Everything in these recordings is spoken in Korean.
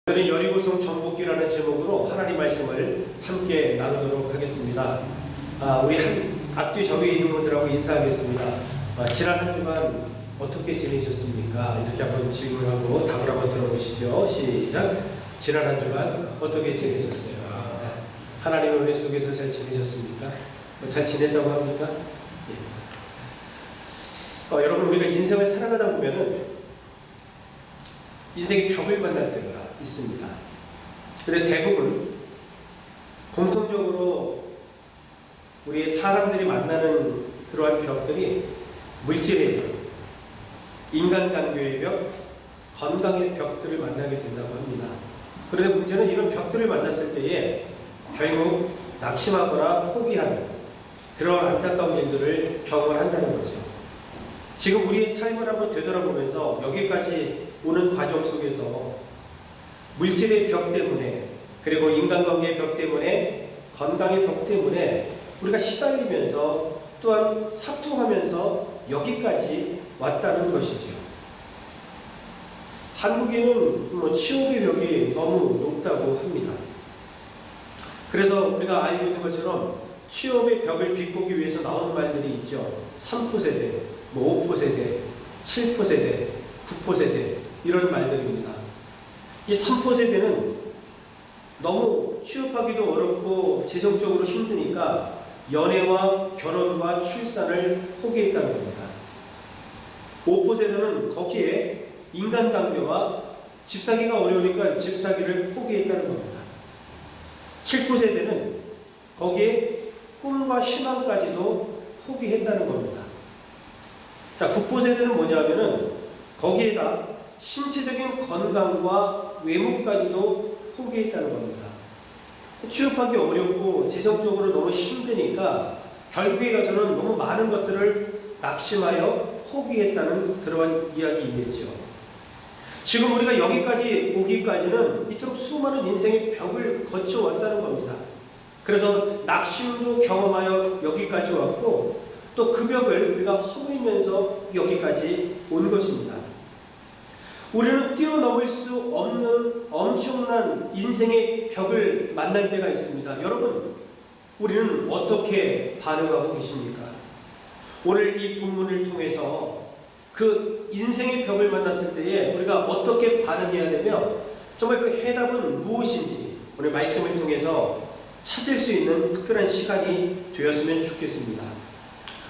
오늘은 여리고성 정복기라는 제목으로 하나님 말씀을 함께 나누도록 하겠습니다. 우리 앞뒤 저기에 있는 분들하고 인사하겠습니다. 지난 한 주간 어떻게 지내셨습니까? 이렇게 한번 질문하고 답을 한번 들어보시죠. 시작. 지난 한 주간 어떻게 지내셨어요? 하나님의 은혜 속에서 잘 지내셨습니까? 잘 지냈다고 합니까? 예. 여러분, 우리가 인생을 살아가다 보면은 인생의 벽을 만날 때가 있습니다. 그런데 대부분 공통적으로 우리 사람들이 만나는 그러한 벽들이 물질의 벽, 인간관계의 벽, 건강의 벽들을 만나게 된다고 합니다. 그런데 문제는 이런 벽들을 만났을 때에 결국 낙심하거나 포기하는 그런 안타까운 일들을 경험한다는 거죠. 지금 우리의 삶을 한번 되돌아보면서 여기까지 오는 과정 속에서 물질의 벽 때문에, 그리고 인간관계의 벽 때문에, 건강의 벽 때문에 우리가 시달리면서 또한 사투하면서 여기까지 왔다는 것이죠. 한국에는 취업의 벽이 너무 높다고 합니다. 그래서 우리가 알고 있는 것처럼 취업의 벽을 비꼬기 위해서 나오는 말들이 있죠. 3포 세대, 5포 세대, 7포 세대, 9포 세대, 이런 말들입니다. 이 3포 세대는 너무 취업하기도 어렵고 재정적으로 힘드니까 연애와 결혼과 출산을 포기했다는 겁니다. 5포 세대는 거기에 인간관계와 집 사기가 어려우니까 집 사기를 포기했다는 겁니다. 7포 세대는 거기에 꿈과 희망까지도 포기했다는 겁니다. 자, 9포 세대는 뭐냐면은 거기에다 신체적인 건강과 외모까지도 포기했다는 겁니다. 취업하기 어렵고 재정적으로 너무 힘드니까 결국에 가서는 너무 많은 것들을 낙심하여 포기했다는 그러한 이야기이겠죠. 지금 우리가 여기까지 오기까지는 이토록 수많은 인생의 벽을 거쳐왔다는 겁니다. 그래서 낙심도 경험하여 여기까지 왔고 또 그 벽을 우리가 허물면서 여기까지 온 것입니다. 우리는 뛰어넘을 수 없는 엄청난 인생의 벽을 만날 때가 있습니다. 여러분, 우리는 어떻게 반응하고 계십니까? 오늘 이 본문을 통해서 그 인생의 벽을 만났을 때에 우리가 어떻게 반응해야 되며 정말 그 해답은 무엇인지 오늘 말씀을 통해서 찾을 수 있는 특별한 시간이 되었으면 좋겠습니다.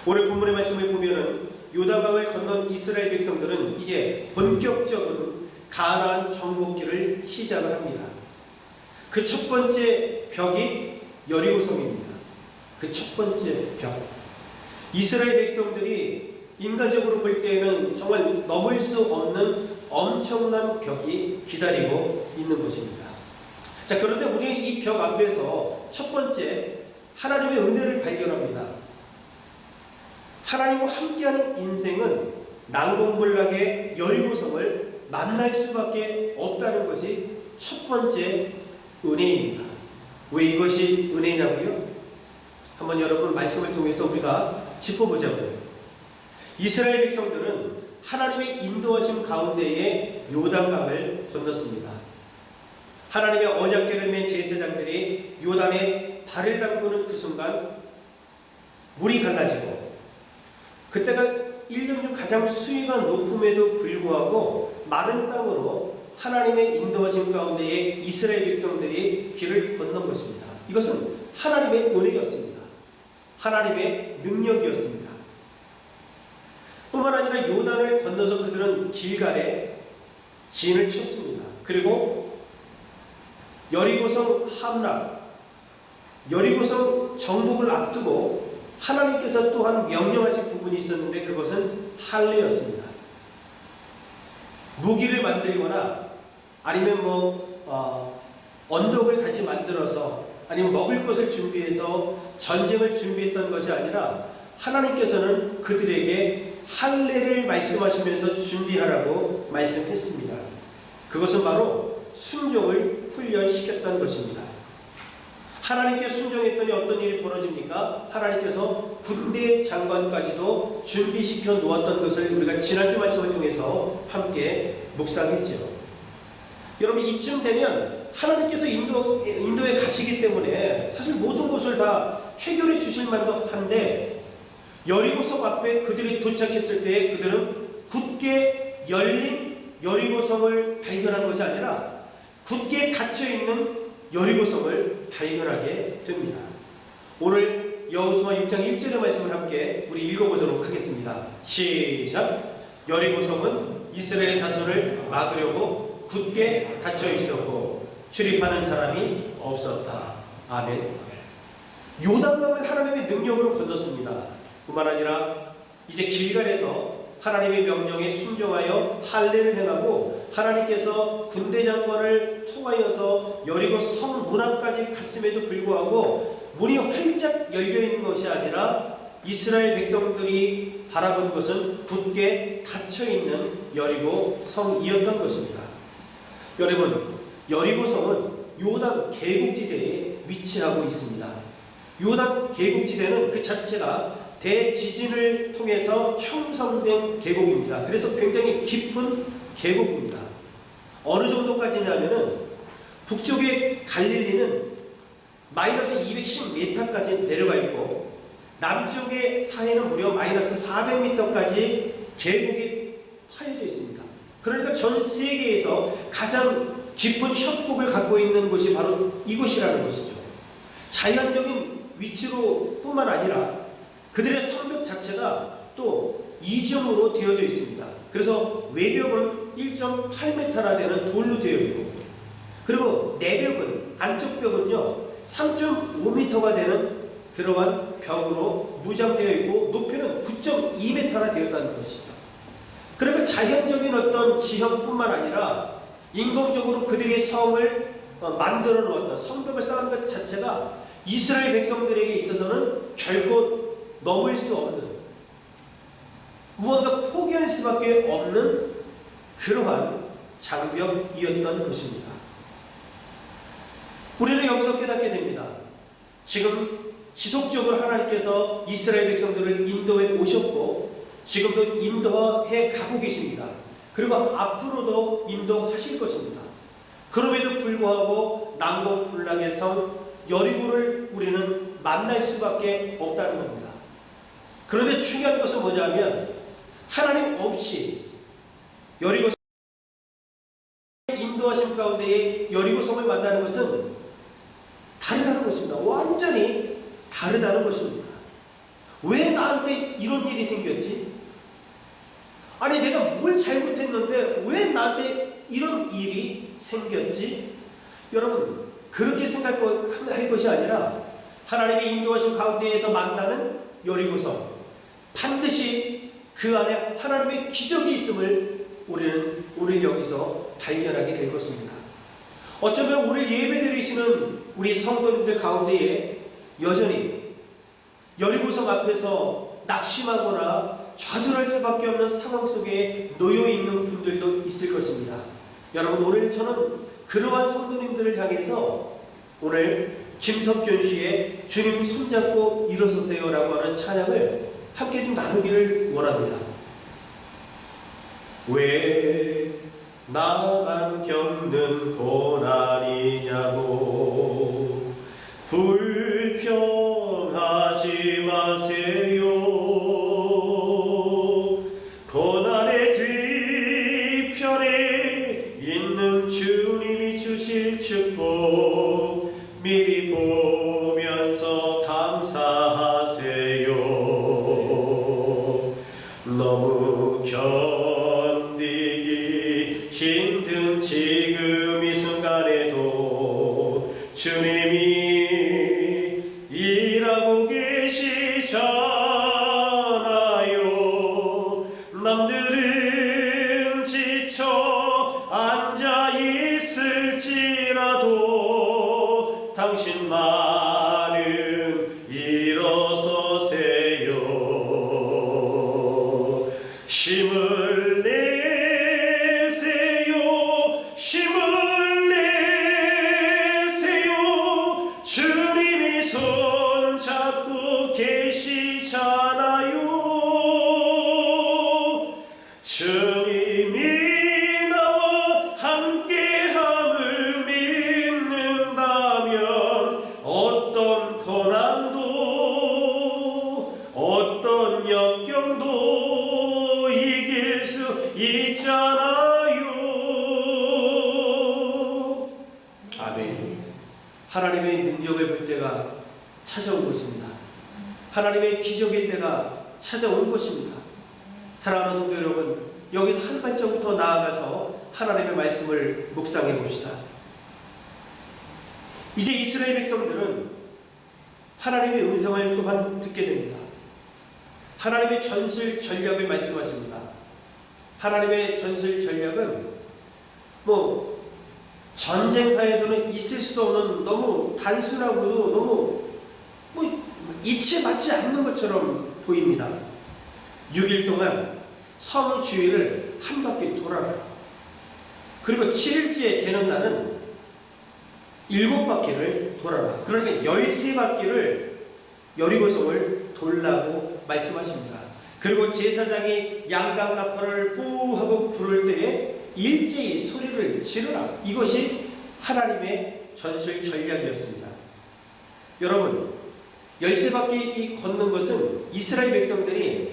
오늘 본문의 말씀을 보면은 요단강을 건넌 이스라엘 백성들은 이제 본격적인 가나안 정복기를 시작을 합니다. 그 첫 번째 벽이 여리고성입니다. 그 첫 번째 벽. 이스라엘 백성들이 인간적으로 볼 때에는 정말 넘을 수 없는 엄청난 벽이 기다리고 있는 것입니다. 자, 그런데 우리는 이 벽 앞에서 첫 번째 하나님의 은혜를 발견합니다. 하나님과 함께하는 인생은 난공불락의 여리고성을 만날 수밖에 없다는 것이 첫 번째 은혜입니다. 왜 이것이 은혜냐고요? 한번 여러분 말씀을 통해서 우리가 짚어보자고요. 이스라엘 백성들은 하나님의 인도하심 가운데에 요단강을 건넜습니다. 하나님의 언약궤를 맨 제사장들이 요단에 발을 담그는 그 순간 물이 갈라지고 그때가 1년 중 가장 수위가 높음에도 불구하고 마른 땅으로 하나님의 인도하심 가운데에 이스라엘 백성들이 길을 건넌 것입니다. 이것은 하나님의 은혜였습니다. 하나님의 능력이었습니다. 뿐만 아니라 요단을 건너서 그들은 길갈에 진을 쳤습니다. 그리고 여리고성 함락, 여리고성 정복을 앞두고 하나님께서 또한 명령하신 부분이 있었는데 그것은 할례였습니다. 무기를 만들거나 아니면 언덕을 다시 만들어서 아니면 먹을 것을 준비해서 전쟁을 준비했던 것이 아니라 하나님께서는 그들에게 할례를 말씀하시면서 준비하라고 말씀했습니다. 그것은 바로 순종을 훈련시켰던 것입니다. 하나님께 순종했더니 어떤 일이 벌어집니까? 하나님께서 군대 장관까지도 준비시켜 놓았던 것을 우리가 지난주 말씀을 통해서 함께 묵상했죠. 여러분 이쯤 되면 하나님께서 인도에 가시기 때문에 사실 모든 것을 다 해결해 주실 만도 한데 여리고성 앞에 그들이 도착했을 때에 그들은 굳게 열린 여리고성을 발견한 것이 아니라 굳게 닫혀있는 여리고성을 발견하게 됩니다. 오늘 여호수아 6장 1절의 말씀을 함께 우리 읽어보도록 하겠습니다. 시작! 여리고성은 이스라엘 자손을 막으려고 굳게 닫혀 있었고 출입하는 사람이 없었다. 아멘. 요단강을 하나님의 능력으로 건넜습니다. 뿐만 아니라 이제 길갈에서 하나님의 명령에 순종하여 할례를 행하고 하나님께서 군대 장관을 통하여서 여리고 성 문 앞까지 갔음에도 불구하고 문이 활짝 열려있는 것이 아니라 이스라엘 백성들이 바라본 것은 굳게 닫혀있는 여리고 성이었던 것입니다. 여러분, 여리고 성은 요단 계곡지대에 위치하고 있습니다. 요단 계곡지대는 그 자체가 대지진을 통해서 형성된 계곡입니다. 그래서 굉장히 깊은 계곡입니다. 어느 정도까지냐면은 북쪽의 갈릴리는 마이너스 210m까지 내려가 있고 남쪽의 사해는 무려 마이너스 400m까지 계곡이 파여져 있습니다. 그러니까 전 세계에서 가장 깊은 협곡을 갖고 있는 곳이 바로 이곳이라는 것이죠. 자연적인 위치로 뿐만 아니라 그들의 성벽 자체가 또 이중으로 되어져 있습니다. 그래서 외벽은 1.8m나 되는 돌로 되어 있고 그리고 내벽은 안쪽 벽은요 3.5m가 되는 그러한 벽으로 무장되어 있고 높이는 9.2m나 되었다는 것이죠. 그러니까 자연적인 어떤 지형뿐만 아니라 인공적으로 그들의 성을 만들어 놓았던 성벽을 쌓은 것 자체가 이스라엘 백성들에게 있어서는 결코 넘을 수 없는 무언가 포기할 수밖에 없는 그러한 장벽이었던 것입니다. 우리는 여기서 깨닫게 됩니다. 지금 지속적으로 하나님께서 이스라엘 백성들을 인도에 오셨고 지금도 인도해 가고 계십니다. 그리고 앞으로도 인도하실 것입니다. 그럼에도 불구하고 난공불락의 성 여리고를 우리는 만날 수밖에 없다는 겁니다. 그런데 중요한 것은 뭐냐면 하나님 없이 여리고 인도하심 가운데에 여리고성을 만나는 것은 다르다는 것입니다. 완전히 다르다는 것입니다. 왜 나한테 이런 일이 생겼지? 아니 내가 뭘 잘못했는데 왜 나한테 이런 일이 생겼지? 여러분 그렇게 생각할 것이 아니라 하나님의 인도하심 가운데에서 만나는 여리고성 반드시 그 안에 하나님의 기적이 있음을 우리는 오늘 여기서 발견하게 될 것입니다. 어쩌면 오늘 예배드리시는 우리 성도님들 가운데에 여전히 여리고성 앞에서 낙심하거나 좌절할 수밖에 없는 상황 속에 놓여 있는 분들도 있을 것입니다. 여러분 오늘 저는 그러한 성도님들을 향해서 오늘 김석균 씨의 주님 손잡고 일어서세요 라고 하는 찬양을 함께 좀 나누기를 원합니다. 왜 나만 겪는 고난이냐고 불평하지 마세요. 고난의 뒤편에 있는 주님이 주실 축복 미리 보면서 감사하세요. 너무 견디기 힘든 지금 이 순간에도 주님이 일하고 계시잖아요. 남들은 지쳐 앉아 있을지라도 당신만은 일어서세요. 힘을 내세요. 힘을 내세요. 주님이 손 잡고 계시잖아요. 주님이 나와 함께하 하나님의 능력을 볼 때가 찾아온 것입니다. 하나님의 기적의 때가 찾아온 것입니다. 사랑하는 성도 여러분, 여기서 한 발자국 더 나아가서 하나님의 말씀을 묵상해 봅시다. 이제 이스라엘 백성들은 하나님의 음성을 또한 듣게 됩니다. 하나님의 전술 전략을 말씀하십니다. 하나님의 전술 전략은 전쟁사에서는 있을 수도 없는 너무 단순하고도 너무 이치에 맞지 않는 것처럼 보입니다. 6일 동안 성 주위를 한 바퀴 돌아라. 그리고 7일째 되는 날은 7바퀴를 돌아라. 그러니까 13바퀴를 여리고성을 돌라고 말씀하십니다. 그리고 제사장이 양각 나팔을 뿌 하고 부를 때에 일제히 소리를 지르라. 이것이 하나님의 전술 전략이었습니다. 여러분, 13바퀴 걷는 것은 이스라엘 백성들이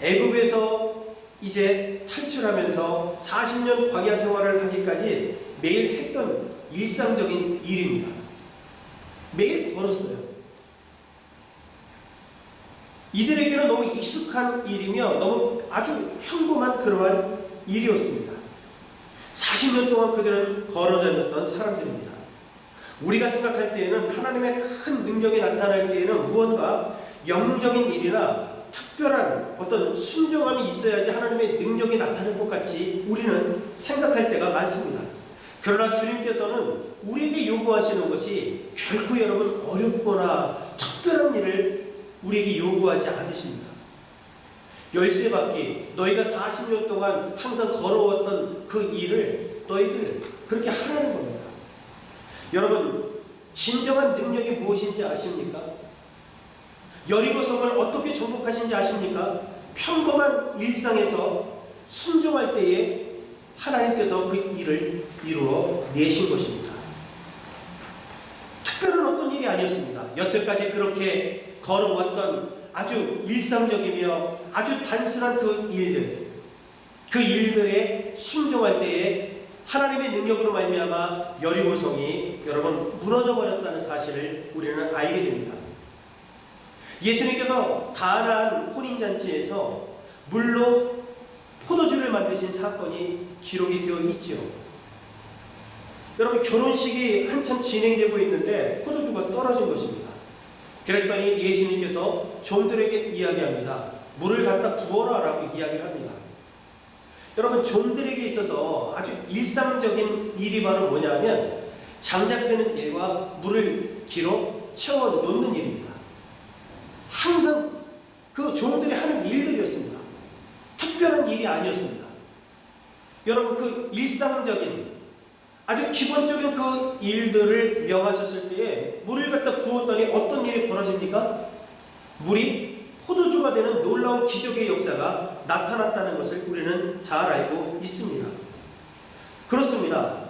애굽에서 이제 탈출하면서 40년 광야 생활을 하기까지 매일 했던 일상적인 일입니다. 매일 걸었어요. 이들에게는 너무 익숙한 일이며 너무 아주 평범한 그러한 일이었습니다. 40년 동안 그들은 걸어 다녔던 사람들입니다. 우리가 생각할 때에는 하나님의 큰 능력이 나타날 때에는 무언가 영적인 일이나 특별한 어떤 순종함이 있어야지 하나님의 능력이 나타날 것 같이 우리는 생각할 때가 많습니다. 그러나 주님께서는 우리에게 요구하시는 것이 결코 여러분 어렵거나 특별한 일을 우리에게 요구하지 않으십니다. 13바퀴 너희가 40년 동안 항상 걸어왔던 그 일을 너희들 그렇게 하라는 겁니다. 여러분, 진정한 능력이 무엇인지 아십니까? 여리고성을 어떻게 정복하신지 아십니까? 평범한 일상에서 순종할 때에 하나님께서 그 일을 이루어 내신 것입니다. 특별한 어떤 일이 아니었습니다. 여태까지 그렇게 걸어왔던 아주 일상적이며 아주 단순한 그 일들에 순종할 때에 하나님의 능력으로 말미암아 여리고성이 여러분 무너져 버렸다는 사실을 우리는 알게 됩니다. 예수님께서 가나안 혼인잔치에서 물로 포도주를 만드신 사건이 기록이 되어 있죠. 여러분, 결혼식이 한참 진행되고 있는데 포도주가 떨어진 것입니다. 그랬더니 예수님께서 종들에게 이야기합니다. 물을 갖다 부어라 라고 이야기를 합니다. 여러분, 종들에게 있어서 아주 일상적인 일이 바로 뭐냐면 장작되는 일과 물을 기로 채워 놓는 일입니다. 항상 그 종들이 하는 일들이었습니다. 특별한 일이 아니었습니다. 여러분, 그 일상적인 아주 기본적인 그 일들을 명하셨을 때에 물을 갖다 부었더니 어떤 일이 벌어집니까? 물이 포도주가 되는 놀라운 기적의 역사가 나타났다는 것을 우리는 잘 알고 있습니다. 그렇습니다.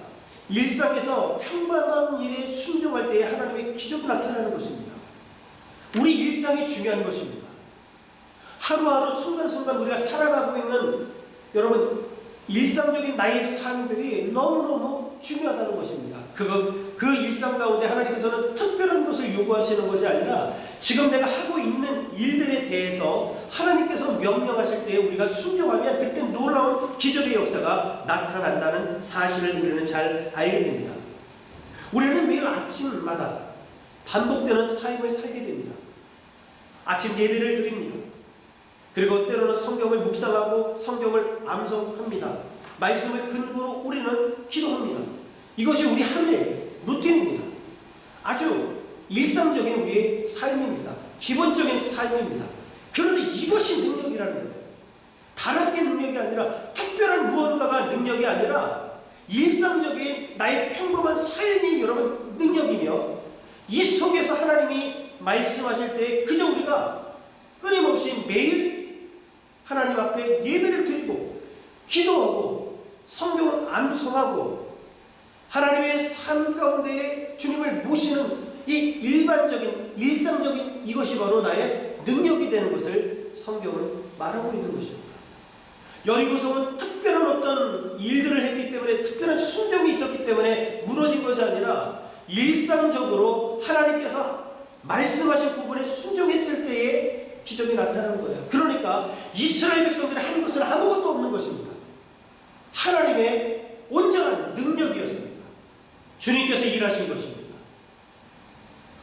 일상에서 평범한 일에 순종할 때에 하나님의 기적이 나타나는 것입니다. 우리 일상이 중요한 것입니다. 하루하루 순간순간 우리가 살아가고 있는 여러분 일상적인 나의 삶들이 너무너무 중요하다는 것입니다. 그 일상 가운데 하나님께서는 특별한 것을 요구하시는 것이 아니라 지금 내가 하고 있는 일들에 대해서 하나님께서 명령하실 때에 우리가 순종하면 그때 놀라운 기적의 역사가 나타난다는 사실을 우리는 잘 알게 됩니다. 우리는 매일 아침마다 반복되는 삶을 살게 됩니다. 아침 예배를 드립니다. 그리고 때로는 성경을 묵상하고 성경을 암송합니다. 말씀을 근거로 우리는 기도합니다. 이것이 우리 하루의 루틴입니다. 아주 일상적인 우리의 삶입니다. 기본적인 삶입니다. 그런데 이것이 능력이라는 거예요. 다른 게 능력이 아니라 특별한 무언가가 능력이 아니라 일상적인 나의 평범한 삶이 여러분 능력이며 이 속에서 하나님이 말씀하실 때 그저 우리가 끊임없이 매일 하나님 앞에 예배를 드리고 기도하고 성경을 암송하고 하나님의 삶 가운데에 주님을 모시는 이 일반적인 일상적인 이것이 바로 나의 능력이 되는 것을 성경은 말하고 있는 것입니다. 여리고성은 특별한 어떤 일들을 했기 때문에 특별한 순종이 있었기 때문에 무너진 것이 아니라 일상적으로 하나님께서 말씀하신 부분에 순종했을 때에 기적이 나타나는 거예요. 그러니까 이스라엘 백성들이 한 것은 아무것도 없는 것입니다. 하나님의 온전한 능력이었습니다. 주님께서 일하신 것입니다.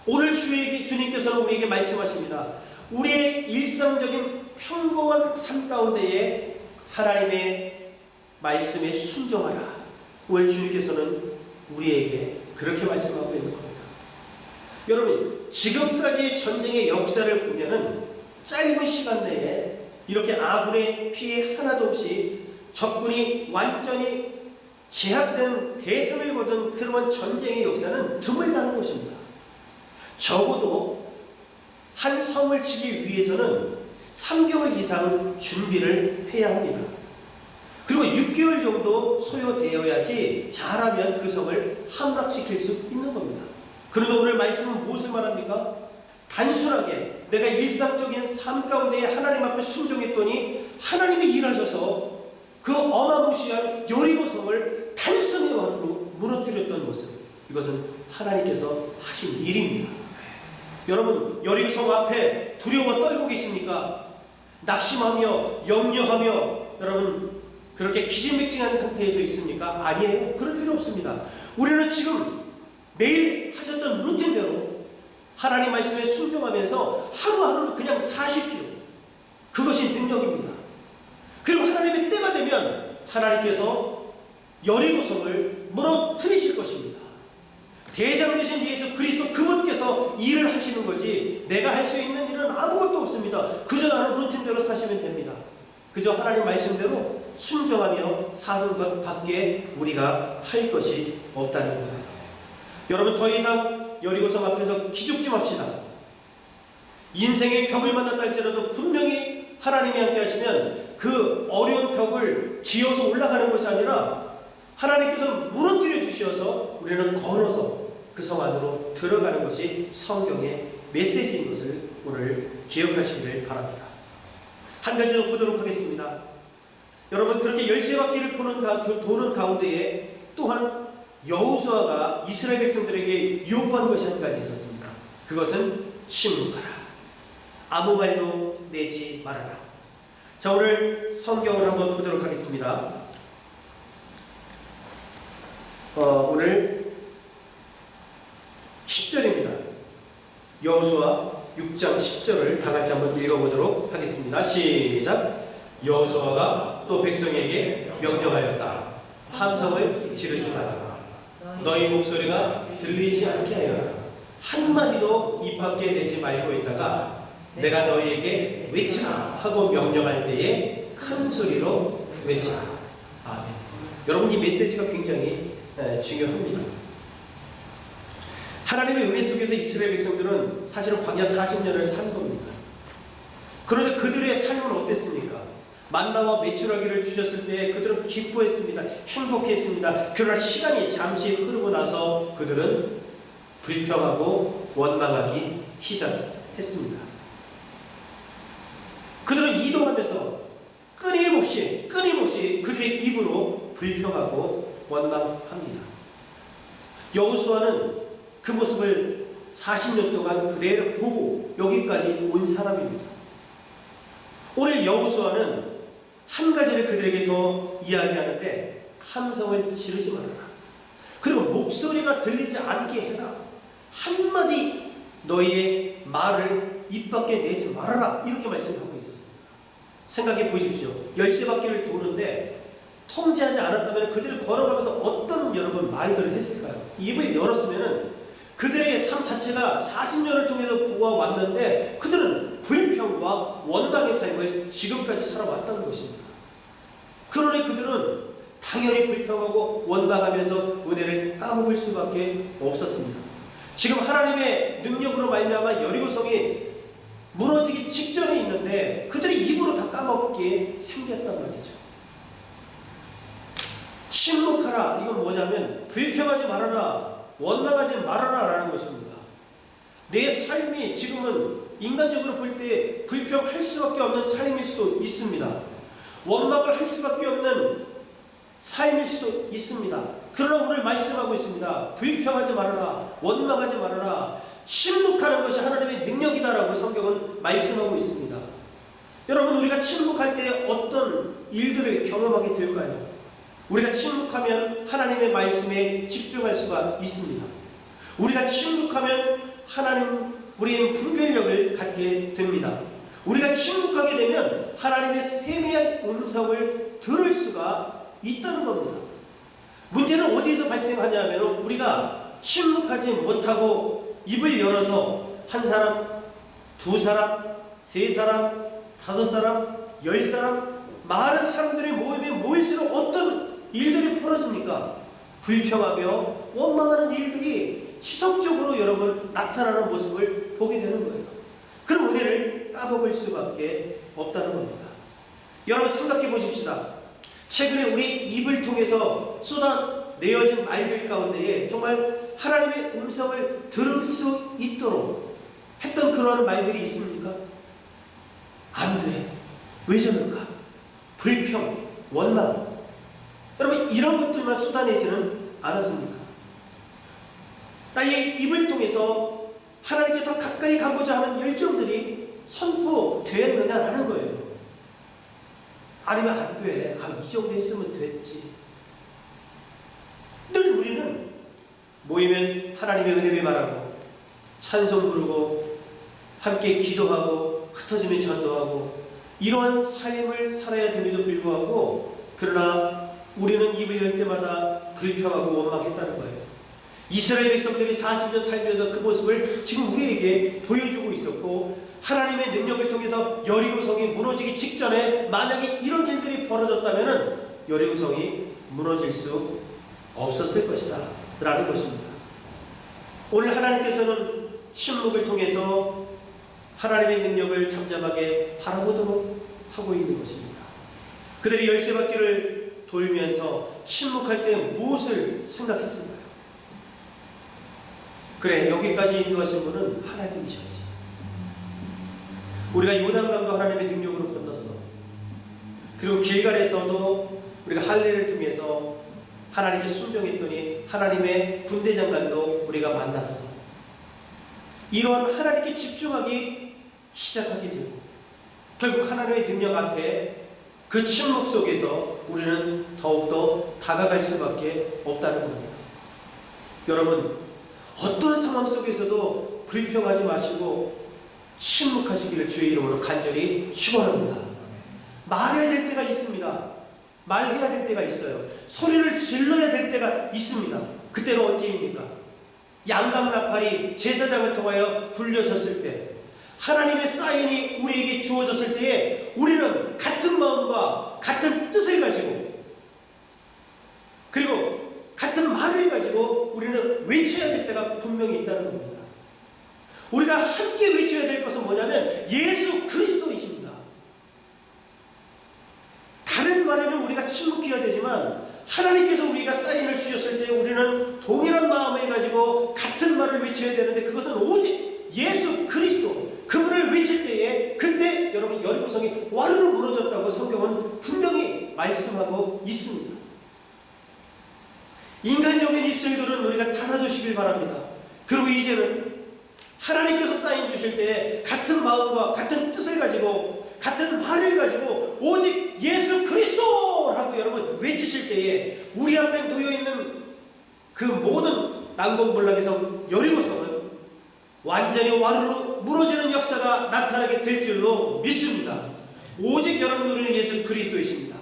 오늘 주님께서는 우리에게 말씀하십니다. 우리의 일상적인 평범한 삶 가운데에 하나님의 말씀에 순종하라. 오늘 주님께서는 우리에게 그렇게 말씀하고 있는 겁니다. 여러분, 지금까지의 전쟁의 역사를 보면은 짧은 시간 내에 이렇게 아군의 피해 하나도 없이 적군이 완전히 제압된 대승을 거둔 그런 전쟁의 역사는 드물다는 것입니다. 적어도 한 성을 치기 위해서는 3개월 이상 준비를 해야 합니다. 그리고 6개월 정도 소요되어야지 잘하면 그 성을 함락시킬 수 있는 겁니다. 그런데 오늘 말씀은 무엇을 말합니까? 단순하게 내가 일상적인 삶 가운데 하나님 앞에 순종했더니 하나님이 일하셔서 그 어마무시한 여리고 성을 단순히 무너뜨렸던 모습, 이것은 하나님께서 하신 일입니다. 여러분, 여리고 성 앞에 두려워 떨고 계십니까? 낙심하며 염려하며 여러분 그렇게 기진맥진한 상태에서 있습니까? 아니에요. 그럴 필요 없습니다. 우리는 지금 매일 하셨던 루틴대로 하나님 말씀에 순종하면서 하루하루를 그냥 사십시오. 그것이 능력입니다. 그리고 하나님의 때가 되면 하나님께서 여리고성을 무너뜨리실 것입니다. 대장 되신 예수 그리스도 그분께서 일을 하시는 거지 내가 할 수 있는 일은 아무것도 없습니다. 그저 나는 루틴대로 사시면 됩니다. 그저 하나님 말씀대로 순종하며 사는 것 밖에 우리가 할 것이 없다는 거예요. 여러분, 더 이상 여리고성 앞에서 기죽지 맙시다. 인생의 벽을 만났다 할지라도 분명히 하나님이 함께 하시면 그 어려운 벽을 지어서 올라가는 것이 아니라 하나님께서 무너뜨려 주셔서 우리는 걸어서 그 성 안으로 들어가는 것이 성경의 메시지인 것을 오늘 기억하시기를 바랍니다. 한 가지 더 보도록 하겠습니다. 여러분, 그렇게 열쇠바퀴를 도는 가운데에 또한 여호수아가 이스라엘 백성들에게 요구한 것이 한 가지 있었습니다. 그것은 침묵하라. 아무 말도 내지 말아라. 자, 오늘 성경을 한번 보도록 하겠습니다. 오늘 10절입니다. 여호수아 6장 10절을 다 같이 한번 읽어보도록 하겠습니다. 시작. 여호수아가 또 백성에게 명령하였다. 함성을 지르지 마라. 너희 목소리가 들리지 않게 하여라. 한마디도 입 밖에 내지 말고 있다가 내가 너희에게 외치라 하고 명령할 때에 큰 소리로 외치라. 아멘. 여러분, 이 메시지가 굉장히 중요합니다. 하나님의 은혜 속에서 이스라엘 백성들은 사실은 광야 40년을 산 겁니다. 그런데 그들의 삶은 어땠습니까? 만나와 메추라기를 주셨을 때 그들은 기뻐했습니다. 행복했습니다. 그러나 시간이 잠시 흐르고 나서 그들은 불평하고 원망하기 시작했습니다. 그들은 이동하면서 끊임없이 그들의 입으로 불평하고 원망합니다. 여호수아는 그 모습을 40년 동안 그대로 보고 여기까지 온 사람입니다. 오늘 여호수아는 한 가지를 그들에게 더 이야기하는데 함성을 지르지 말아라. 그리고 목소리가 들리지 않게 해라. 한마디 너희의 말을 입 밖에 내지 말아라. 이렇게 말씀하고 있었습니다. 생각해 보십시오. 열쇠바퀴를 도는데 통제하지 않았다면 그들이 걸어가면서 어떤 여러분 말들을 했을까요? 입을 열었으면 그들의 삶 자체가 40년을 통해서 보아왔는데 그들은 불평과 원망의 삶을 지금까지 살아왔다는 것입니다. 그러니 그들은 당연히 불평하고 원망하면서 은혜를 까먹을 수밖에 없었습니다. 지금 하나님의 능력으로 말미암아 여리고성이 무너지기 직전에 있는데 그들이 입으로 다 까먹게 생겼단 말이죠. 침묵하라. 이건 뭐냐면 불평하지 말아라, 원망하지 말아라 라는 것입니다. 내 삶이 지금은 인간적으로 볼 때 불평할 수밖에 없는 삶일 수도 있습니다. 원망을 할 수밖에 없는 삶일 수도 있습니다. 그러나 오늘 말씀하고 있습니다. 불평하지 말아라, 원망하지 말아라, 침묵하는 것이 하나님의 능력이다라고 성경은 말씀하고 있습니다. 여러분, 우리가 침묵할 때 어떤 일들을 경험하게 될까요? 우리가 침묵하면 하나님의 말씀에 집중할 수가 있습니다. 우리가 침묵하면 우리는 분별력을 갖게 됩니다. 우리가 침묵하게 되면 하나님의 세미한 음성을 들을 수가 있다는 겁니다. 문제는 어디서 발생하냐면 우리가 침묵하지 못하고 입을 열어서 한 사람, 두 사람, 세 사람, 다섯 사람, 10사람, 많은 사람들이 모일수록 어떤 일들이 벌어집니까? 불평하며 원망하는 일들이 지속적으로 여러분 나타나는 모습을 보게 되는 거예요. 그럼 은혜를 까먹을 수밖에 없다는 겁니다. 여러분 생각해 보십시다. 최근에 우리 입을 통해서 쏟아내어진 말들 가운데에 정말 하나님의 음성을 들을 수 있도록 했던 그러한 말들이 있습니까? 안 돼. 왜 저럴까? 불평, 원망. 여러분 이런 것들만 쏟아내지는 않았습니까? 나의 입을 통해서 하나님께 더 가까이 가고자 하는 열정들이 선포되었느냐라는 거예요. 아니면 안 돼. 이 정도 했으면 됐지. 늘 우리는 모이면 하나님의 은혜를 말하고 찬송 부르고 함께 기도하고 흩어지며 전도하고 이러한 삶을 살아야 됨에도 불구하고 그러나 우리는 입을 열 때마다 불평하고 원망했다는 거예요. 이스라엘 백성들이 40년 살면서 그 모습을 지금 우리에게 보여주고 있었고 하나님의 능력을 통해서 여리고성이 무너지기 직전에 만약에 이런 일들이 벌어졌다면 여리고성이 무너질 수 없었을 것이다 라는 것입니다. 오늘 하나님께서는 침묵을 통해서 하나님의 능력을 잠잠하게 바라보도록 하고 있는 것입니다. 그들이 열쇠바퀴를 돌면서 침묵할 때 무엇을 생각했을까요? 그래, 여기까지 인도하신 분은 하나님이셔야지. 우리가 요단강도 하나님의 능력으로 건넜어. 그리고 길갈에서도 우리가 할례를 통해서 하나님께 순종했더니 하나님의 군대장관도 우리가 만났어. 이러한 하나님께 집중하기 시작하게 되고 결국 하나님의 능력 앞에 그 침묵 속에서 우리는 더욱더 다가갈 수밖에 없다는 겁니다. 여러분, 어떤 상황 속에서도 불평하지 마시고 침묵하시기를 주의 이름으로 간절히 축원합니다. 말해야 될 때가 있습니다. 말해야 될 때가 있어요. 소리를 질러야 될 때가 있습니다. 그때가 언제입니까? 양강나팔이 제사장을 통하여 불려졌을 때, 하나님의 사인이 우리에게 주어졌을 때에 우리는 같은 마음과 같은 뜻을 가지고 그리고 같은 말을 가지고 우리는 외쳐야 될 때가 분명히 있다는 겁니다. 우리가 함께 외쳐야 될 것은 뭐냐면 예수 그리스도이십니다. 다른 말에는 우리가 침묵해야 되지만 하나님께서 우리가 사인을 주셨을 때 우리는 동일한 마음을 가지고 같은 말을 외쳐야 되는데 그것은 오직 예수 그리스도 그분을 외칠 때에 그때 여러분 여리고성이 와르르 무너졌다고 성경은 분명히 말씀하고 있습니다. 인간적인 입술들은 우리가 닫아주시길 바랍니다. 그리고 이제는 하나님께서 사인 주실 때 같은 마음과 같은 뜻을 가지고 같은 말을 가지고 오직 예수 그리스도라고 여러분 외치실 때에 우리 앞에 놓여있는 그 모든 난공불락에서 여리고성은 완전히 와르르 무너지는 역사가 나타나게 될 줄로 믿습니다. 오직 여러분 우리는 예수 그리스도이십니다.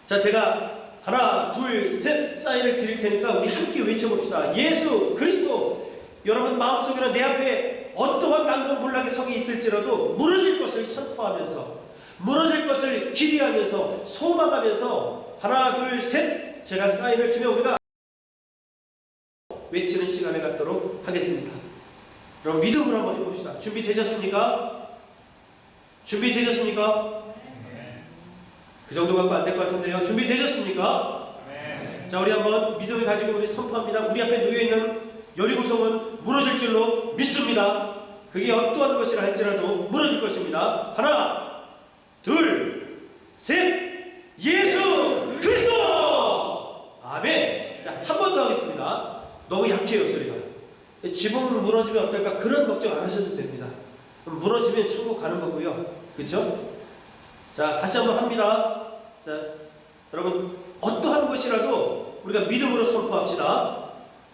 자, 제가 하나, 둘, 셋 사인을 드릴 테니까 우리 함께 외쳐봅시다. 예수 그리스도. 여러분 마음속에는 내 앞에 어떠한 난공불락의 성이 있을지라도 무너질 것을 선포하면서 무너질 것을 기대하면서 소망하면서 하나, 둘, 셋 제가 사인을 주면 우리가 외치는 시간을 갖도록 하겠습니다. 그럼 믿음으로 한번 해봅시다. 준비되셨습니까? 준비되셨습니까? 그 정도 갖고 안 될 것 같은데요. 준비되셨습니까? 자, 우리 한번 믿음을 가지고 우리 선포합니다. 우리 앞에 놓여있는 여리고성은 무너질 줄로 믿습니다. 그게 어떠한 것이라 할지라도 무너질 것입니다. 하나, 둘, 셋, 예수 그리스도! 너무 약해요, 소리가. 지붕 무너지면 어떨까? 그런 걱정 안 하셔도 됩니다. 무너지면 천국 가는 거고요. 그렇죠? 자, 다시 한번 합니다. 자, 여러분, 어떠한 것이라도 우리가 믿음으로 선포합시다.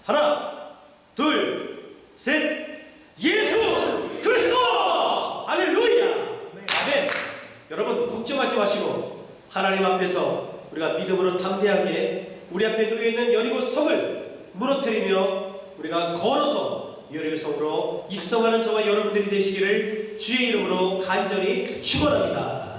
하나, 둘, 셋. 예수 그리스도! 할렐루야! 아멘. 여러분, 걱정하지 마시고 하나님 앞에서 우리가 믿음으로 담대하게 우리 앞에 놓여있는 여리고 성을 무너뜨리며 우리가 걸어서 여리고 성으로 입성하는 저와 여러분들이 되시기를 주의 이름으로 간절히 축원합니다.